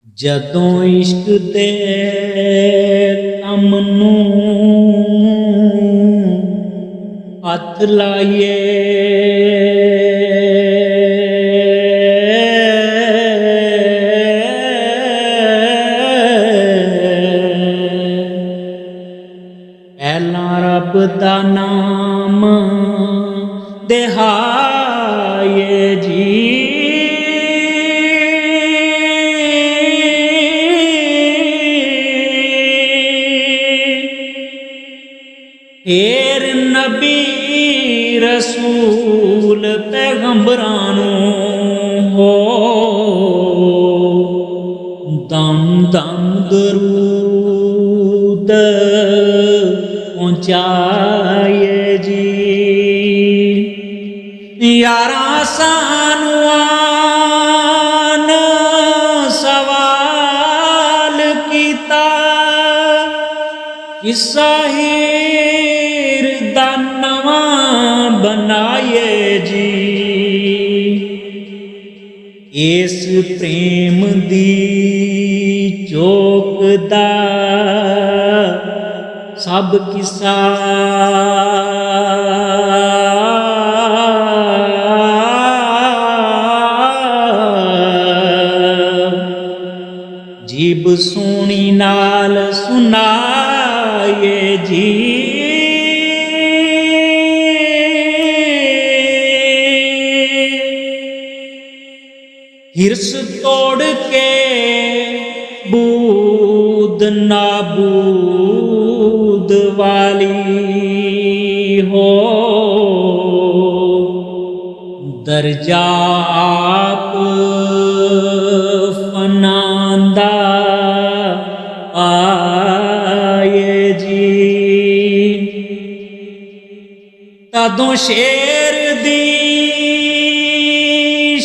जदों इश्क दे कम नूं हथ लाइए पहला रब दा नाम दिहाए जी। फिर नबी रसूल पैगंबरां नूं हो दम दम दरूद पहुंचाए जी। यारां सानू आन सवाल कीता किस्सा हीर दा नवां बनाए जी। इस प्रेम दी चौक दा सब किस्सा जीब सोनी नाल सुनाए जी। हिरस तोड़ के बूद नाबूद वाली हो दर्जा आप फनांदा आए जी। तदों शेर दी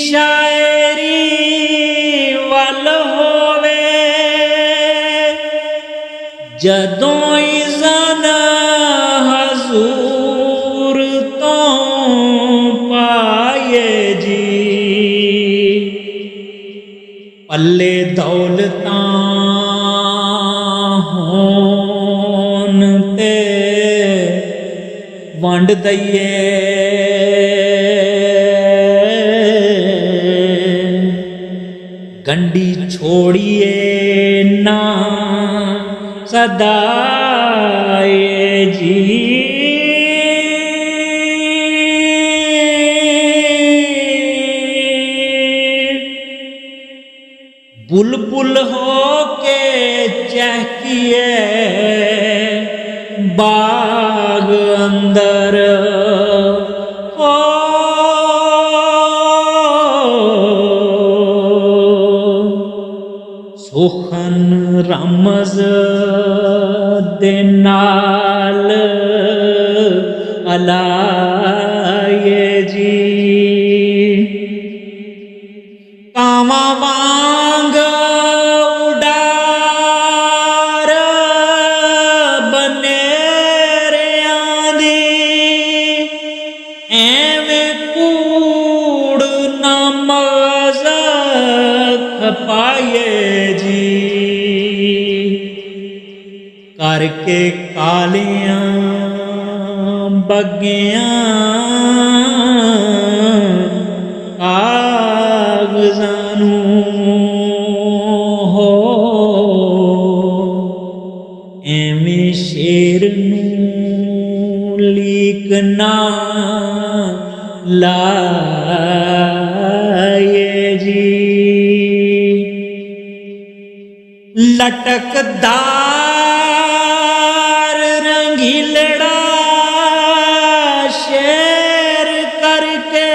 शायरी वल होवे जदों इज़न हजूर तो पाए जी। पल्ले दौलतां होन ते वंड दईए गंडी छोड़िए ना सदाए जी। बुलबुल हो के चहकिए बाग अंदर हो सुखन रमज दे नाल अलाए जी। कावां वांग उडार बनेरियां दी एवें कूड़ ना मगज़ खपाए जी। करके कालियां बगियां कागज़ां नूं हो एवें शेर नूं लीक ना लाए जी। लटकदार रंगीलड़ा शेर करके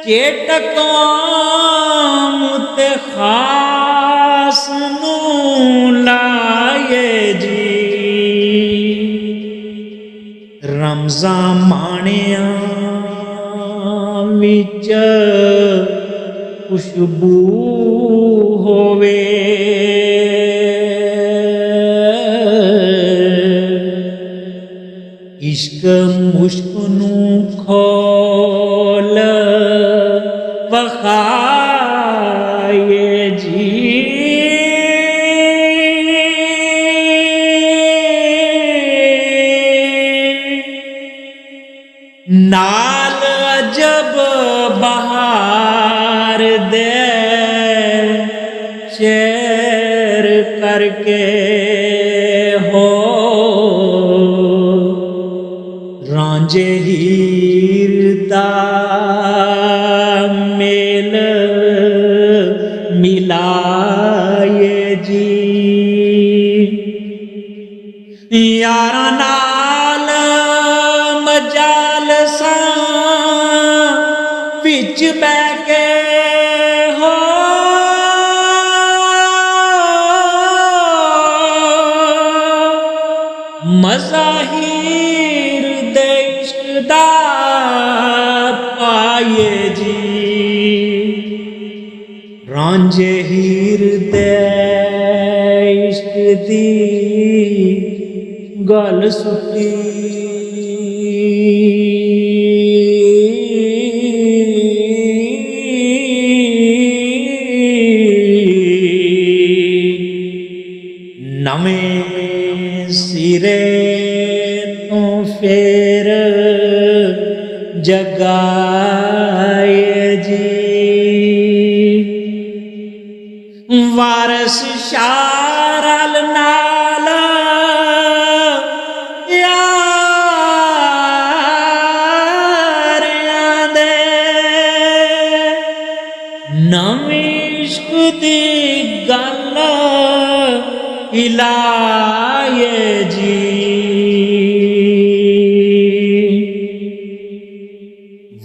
चेटकों ते खास नूं लाए जी। रमज़ां माणियां विच खुशबू होवे इश्क मुश्क नूं खोल वखाए शेर करके हो रांझे हीर दा मेल मिलाए जी यारा नाल मजालसा विच बै के हो मज़ाहिर दे इश्क दा पाए जी रांझे हीर दे इश्क दी गल सुटी नवें सिरे तो फिर जगाए जी वारस शारल नाल यारियां दे नवीं इश्क दी गल हिलाए जी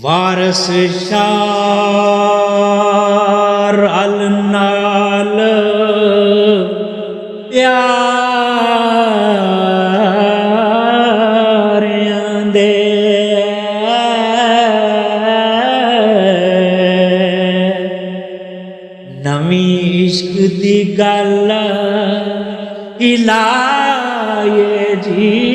वारस शार अल नाल प्यारियां दे नवीं इश्क दी गल हिलाए जी